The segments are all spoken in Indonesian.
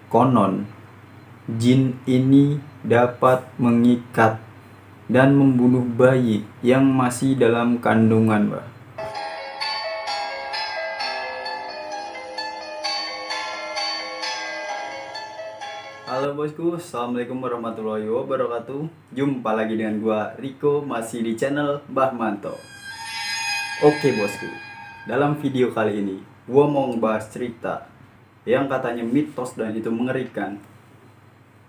Konon, jin ini dapat mengikat dan membunuh bayi yang masih dalam kandungan, Mbak. Halo bosku, assalamualaikum warahmatullahi wabarakatuh. Jumpa lagi dengan gua Riko, masih di channel Mbah Manto. Oke bosku, dalam video kali ini gua mau ngebahas cerita yang katanya mitos dan itu mengerikan.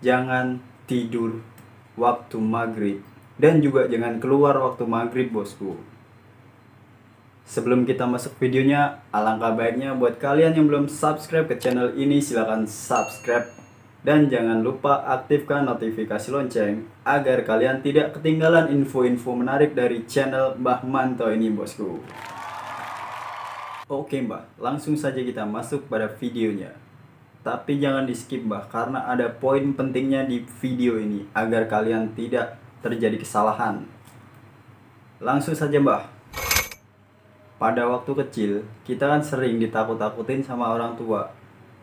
Jangan tidur waktu maghrib dan juga jangan keluar waktu maghrib bosku. Sebelum kita masuk videonya, alangkah baiknya buat kalian yang belum subscribe ke channel ini silahkan subscribe. Dan jangan lupa aktifkan notifikasi lonceng agar kalian tidak ketinggalan info-info menarik dari channel Mbah Manto ini bosku. Oke Mbah, langsung saja kita masuk pada videonya. Tapi jangan di skip Mbah, karena ada poin pentingnya di video ini agar kalian tidak terjadi kesalahan. Langsung saja Mbah. Pada waktu kecil, kita kan sering ditakut-takutin sama orang tua.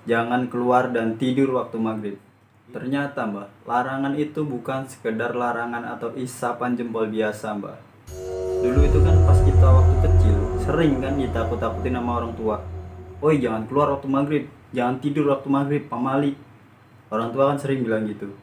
Jangan keluar dan tidur waktu maghrib. Ternyata Mbak, larangan itu bukan sekedar larangan atau isapan jempol biasa Mbak. Dulu itu kan pas kita waktu kecil, sering kan ditakut-takutin sama orang tua. Oi jangan keluar waktu maghrib, jangan tidur waktu maghrib, pamali. Orang tua kan sering bilang gitu.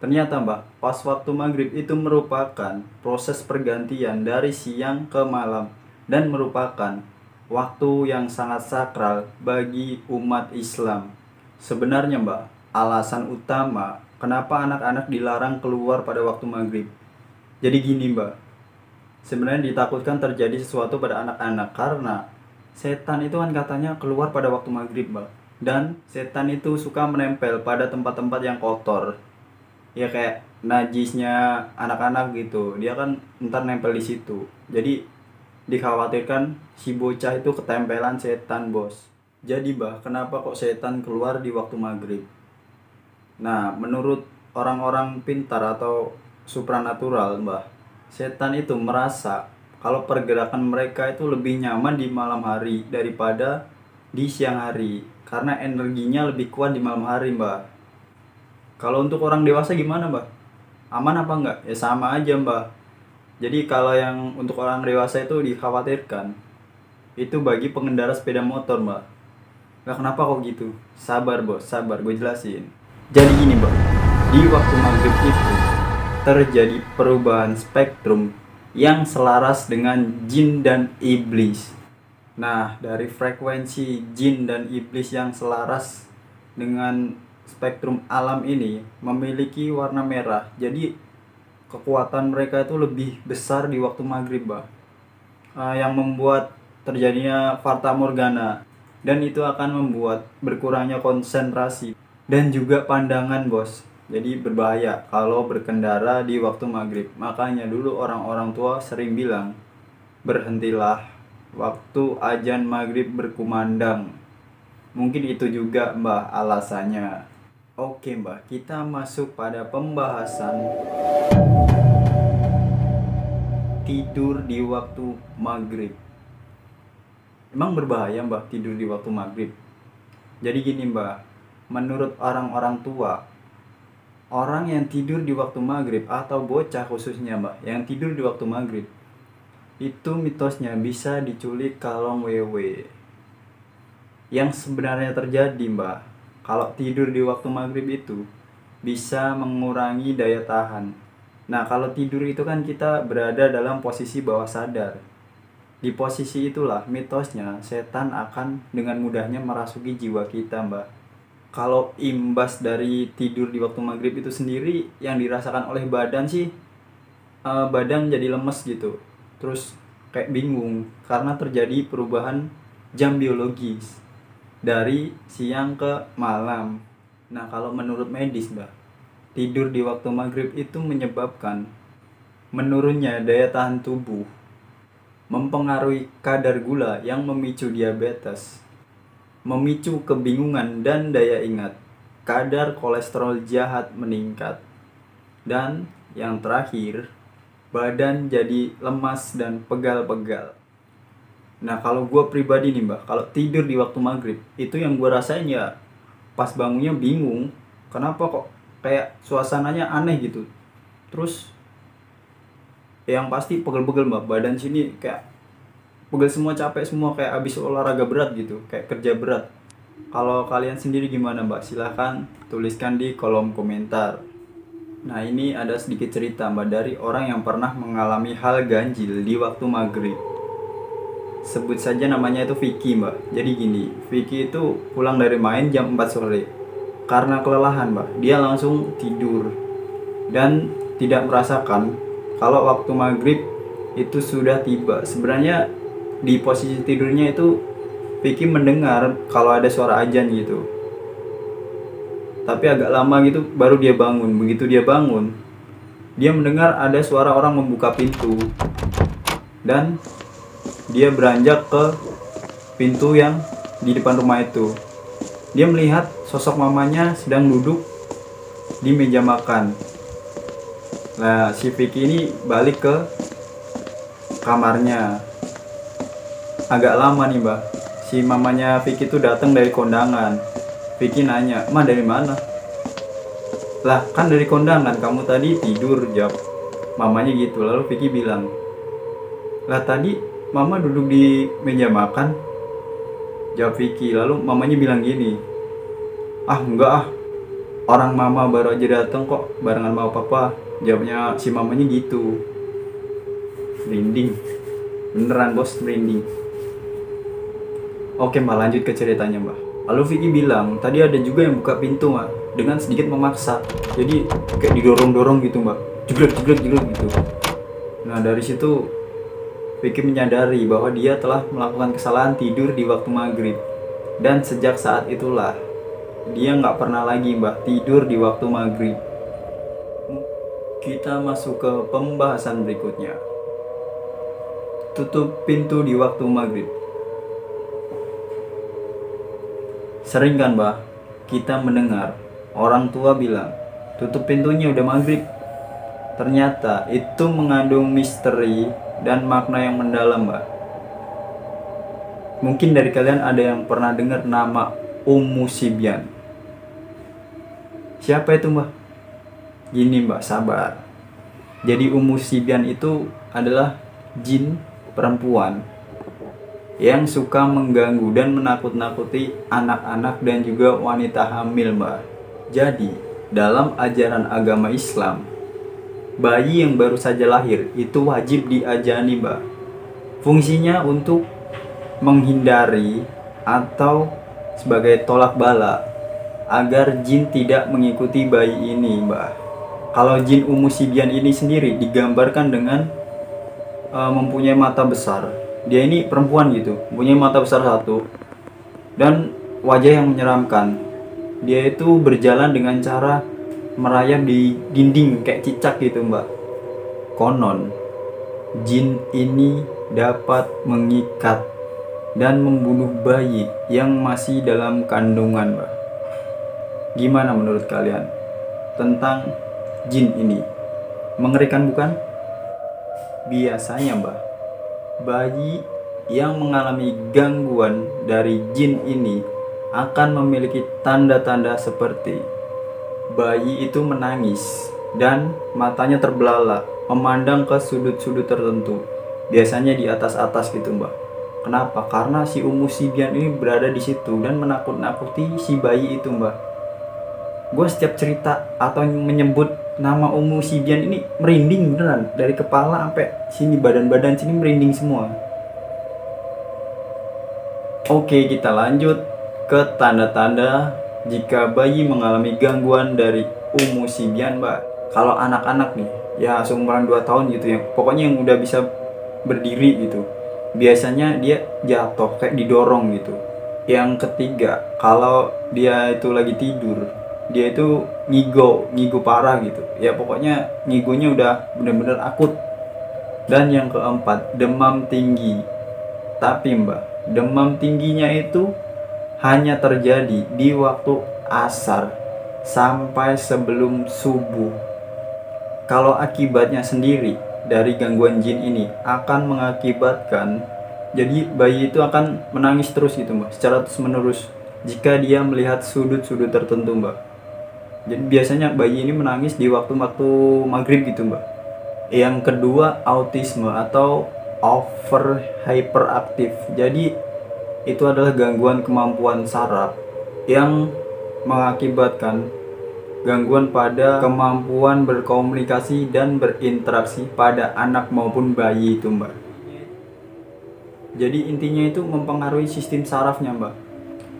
Ternyata Mbak, pas waktu maghrib itu merupakan proses pergantian dari siang ke malam. Dan merupakan waktu yang sangat sakral bagi umat Islam. Sebenarnya Mbak, alasan utama kenapa anak-anak dilarang keluar pada waktu maghrib. Jadi gini Mbak, sebenarnya ditakutkan terjadi sesuatu pada anak-anak karena setan itu kan katanya keluar pada waktu maghrib Mbak. Dan setan itu suka menempel pada tempat-tempat yang kotor. Ya kayak najisnya anak-anak gitu, dia kan ntar nempel di situ. Jadi dikhawatirkan si bocah itu ketempelan setan bos. Jadi bah, kenapa kok setan keluar di waktu maghrib? Nah, menurut orang-orang pintar atau supranatural mbah, setan itu merasa kalau pergerakan mereka itu lebih nyaman di malam hari daripada di siang hari, karena energinya lebih kuat di malam hari mbah. Kalau untuk orang dewasa gimana mbah? Aman apa enggak? Ya sama aja mbah. Jadi kalau yang untuk orang dewasa itu dikhawatirkan itu bagi pengendara sepeda motor mbak. Nah kenapa kok gitu? Sabar bos, sabar, gue jelasin. Jadi gini mbak, di waktu maghrib itu terjadi perubahan spektrum yang selaras dengan jin dan iblis. Nah dari frekuensi jin dan iblis yang selaras dengan spektrum alam ini memiliki warna merah. Jadi kekuatan mereka itu lebih besar di waktu maghrib bah. Yang membuat terjadinya fata morgana, dan itu akan membuat berkurangnya konsentrasi dan juga pandangan bos. Jadi berbahaya kalau berkendara di waktu maghrib. Makanya dulu orang-orang tua sering bilang, berhentilah waktu azan maghrib berkumandang. Mungkin itu juga mbah alasannya. Oke mbah, kita masuk pada pembahasan tidur di waktu maghrib. Emang berbahaya mbah tidur di waktu maghrib? Jadi gini mbah, menurut orang-orang tua, orang yang tidur di waktu maghrib atau bocah khususnya mbah, yang tidur di waktu maghrib, itu mitosnya bisa diculik kalong wewe. Yang sebenarnya terjadi mbah, kalau tidur di waktu maghrib itu bisa mengurangi daya tahan. Nah kalau tidur itu kan kita berada dalam posisi bawah sadar. Di posisi itulah mitosnya setan akan dengan mudahnya merasuki jiwa kita mbak. Kalau imbas dari tidur di waktu maghrib itu sendiri yang dirasakan oleh badan sih, badan jadi lemes gitu. Terus kayak bingung karena terjadi perubahan jam biologis dari siang ke malam. Nah kalau menurut medis mbak, tidur di waktu maghrib itu menyebabkan menurunnya daya tahan tubuh, mempengaruhi kadar gula yang memicu diabetes, memicu kebingungan dan daya ingat, kadar kolesterol jahat meningkat, dan yang terakhir, badan jadi lemas dan pegal-pegal. Nah kalau gue pribadi nih mbak, kalau tidur di waktu maghrib itu yang gue rasain ya pas bangunnya bingung kenapa kok kayak suasananya aneh gitu. Terus yang pasti pegel-pegel mbak, badan sini kayak pegel semua, capek semua, kayak abis olahraga berat gitu, kayak kerja berat. Kalau kalian sendiri gimana mbak? Silahkan tuliskan di kolom komentar. Nah ini ada sedikit cerita mbak dari orang yang pernah mengalami hal ganjil di waktu maghrib. Sebut saja namanya itu Vicky mbak. Jadi gini, Vicky itu pulang dari main jam 4 sore. Karena kelelahan mbak, dia langsung tidur dan tidak merasakan kalau waktu maghrib itu sudah tiba. Sebenarnya di posisi tidurnya itu Vicky mendengar kalau ada suara azan gitu, tapi agak lama gitu baru dia bangun. Begitu dia bangun, dia mendengar ada suara orang membuka pintu dan dia beranjak ke pintu yang di depan rumah itu. Dia melihat sosok mamanya sedang duduk di meja makan. Nah, si Vicky ini balik ke kamarnya. Agak lama nih, Mbak. Si mamanya Vicky itu datang dari kondangan. Vicky nanya, "Ma, dari mana?" "Lah, kan dari kondangan, kamu tadi tidur," jawab mamanya gitu. Lalu Vicky bilang, "Lah, tadi mama duduk di meja makan," jawab Vicky. Lalu mamanya bilang gini, "Ah, enggak ah. Orang mama baru aja datang kok barengan sama papa," jawabnya si mamanya gitu. Merinding. Beneran bos, merinding. Oke mbak, lanjut ke ceritanya mbak. Lalu Vicky bilang, tadi ada juga yang buka pintu mbak, dengan sedikit memaksa. Jadi kayak didorong-dorong gitu mbak, jeglek gitu. Nah dari situ Vicky menyadari bahwa dia telah melakukan kesalahan tidur di waktu maghrib. Dan sejak saat itulah dia nggak pernah lagi mbak tidur di waktu maghrib. Kita masuk ke pembahasan berikutnya. Tutup pintu di waktu maghrib. Sering kan mbak kita mendengar orang tua bilang, tutup pintunya udah maghrib. Ternyata itu mengandung misteri dan makna yang mendalam mbak. Mungkin dari kalian ada yang pernah dengar nama Ummu Sibyan. Siapa itu mbak? Gini mbak, sabar. Jadi Ummu Sibyan itu adalah jin perempuan yang suka mengganggu dan menakut-nakuti anak-anak dan juga wanita hamil mbak. Jadi dalam ajaran agama Islam, bayi yang baru saja lahir itu wajib diajani mbak. Fungsinya untuk menghindari atau sebagai tolak bala agar jin tidak mengikuti bayi ini mbak. Kalau jin Ummu Sibyan ini sendiri digambarkan dengan mempunyai mata besar. Dia ini perempuan gitu, mempunyai mata besar satu dan wajah yang menyeramkan. Dia itu berjalan dengan cara merayap di dinding kayak cicak gitu mbak. Konon jin ini dapat mengikat dan membunuh bayi yang masih dalam kandungan mbak. Gimana menurut kalian tentang jin ini? Mengerikan bukan? Biasanya mbak, bayi yang mengalami gangguan dari jin ini akan memiliki tanda-tanda seperti bayi itu menangis dan matanya terbelalak, memandang ke sudut-sudut tertentu, biasanya di atas-atas gitu mbak. Kenapa? Karena si Ummu Sibyan ini berada di situ dan menakut-nakuti si bayi itu mbak. Gue setiap cerita atau menyebut nama Ummu Sibyan ini merinding beneran, dari kepala sampai sini, badan-badan sini merinding semua. Oke, kita lanjut ke tanda-tanda jika bayi mengalami gangguan dari Ummu Sibyan mbak. Kalau anak-anak nih ya seumuran 2 tahun gitu ya, pokoknya yang udah bisa berdiri gitu, biasanya dia jatuh kayak didorong gitu. Yang ketiga, kalau dia itu lagi tidur, dia itu ngigo parah gitu ya, pokoknya ngigonya udah bener-bener akut. Dan yang keempat, demam tinggi. Tapi mbak, demam tingginya itu hanya terjadi di waktu asar sampai sebelum subuh. Kalau akibatnya sendiri dari gangguan jin ini akan mengakibatkan, jadi bayi itu akan menangis terus gitu mbak, secara terus menerus. jika dia melihat sudut-sudut tertentu, Mbak. Jadi biasanya bayi ini menangis di waktu-waktu maghrib gitu, Mbak. Yang kedua, autisme atau over hyperaktif. Jadi itu adalah gangguan kemampuan saraf yang mengakibatkan gangguan pada kemampuan berkomunikasi dan berinteraksi pada anak maupun bayi itu, Mbak. Jadi intinya itu mempengaruhi sistem sarafnya, Mbak.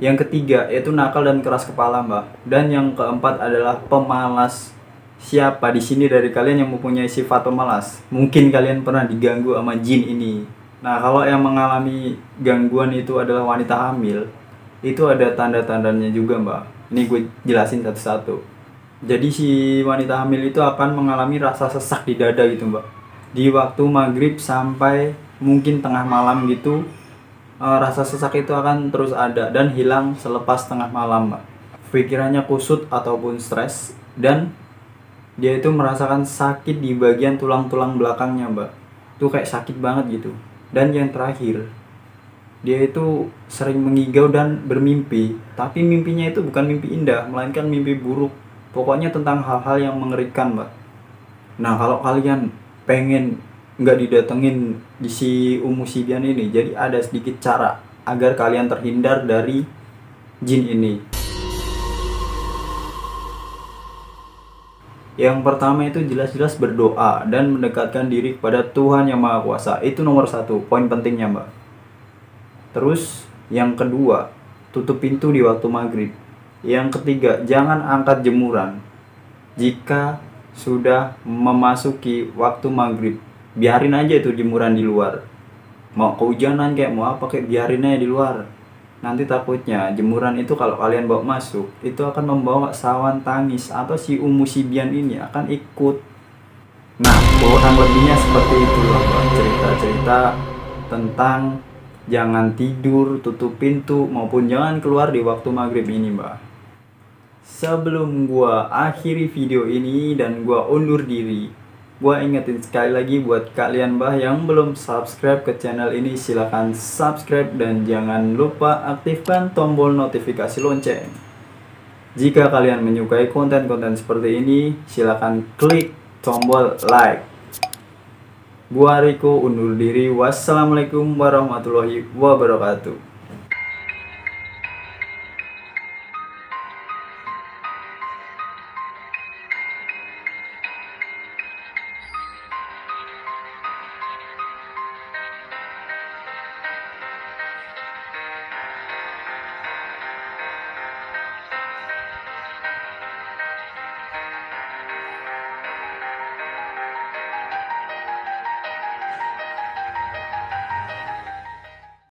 Yang ketiga yaitu nakal dan keras kepala, Mbak. Dan yang keempat adalah pemalas. Siapa di sini dari kalian yang mempunyai sifat pemalas? Mungkin kalian pernah diganggu sama jin ini. Nah, kalau yang mengalami gangguan itu adalah wanita hamil, itu ada tanda-tandanya juga, Mbak. Ini gue jelasin satu-satu. Jadi si wanita hamil itu akan mengalami rasa sesak di dada gitu, Mbak. Di waktu maghrib sampai mungkin tengah malam gitu, rasa sesak itu akan terus ada dan hilang selepas tengah malam, Mbak. Pikirannya kusut ataupun stres, dan dia itu merasakan sakit di bagian tulang-tulang belakangnya, Mbak. Itu kayak sakit banget gitu. Dan yang terakhir, dia itu sering mengigau dan bermimpi, tapi mimpinya itu bukan mimpi indah, melainkan mimpi buruk. Pokoknya tentang hal-hal yang mengerikan, Mbak. Nah, kalau kalian pengen nggak didatengin di si Umusibian ini, jadi ada sedikit cara agar kalian terhindar dari jin ini. Yang pertama itu jelas-jelas berdoa dan mendekatkan diri kepada Tuhan Yang Maha Kuasa. Itu nomor satu, poin pentingnya, Mbak. Terus yang kedua, tutup pintu di waktu maghrib. Yang ketiga, jangan angkat jemuran jika sudah memasuki waktu maghrib. Biarin aja itu jemuran di luar. Mau kehujanan kayak mau apa kayak, biarin aja di luar. Nanti takutnya jemuran itu kalau kalian bawa masuk, itu akan membawa sawan tangis atau si Umusibian ini akan ikut. Nah, kurang lebihnya seperti itu loh, Mbak. Cerita-cerita tentang jangan tidur, tutup pintu, maupun jangan keluar di waktu maghrib ini, Mbak. Sebelum gua akhiri video ini dan gua undur diri, gua ingetin sekali lagi buat kalian, Mbak, yang belum subscribe ke channel ini, silahkan subscribe dan jangan lupa aktifkan tombol notifikasi lonceng. Jika kalian menyukai konten-konten seperti ini, silahkan klik tombol like. Gua Riko undur diri. Wassalamualaikum warahmatullahi wabarakatuh.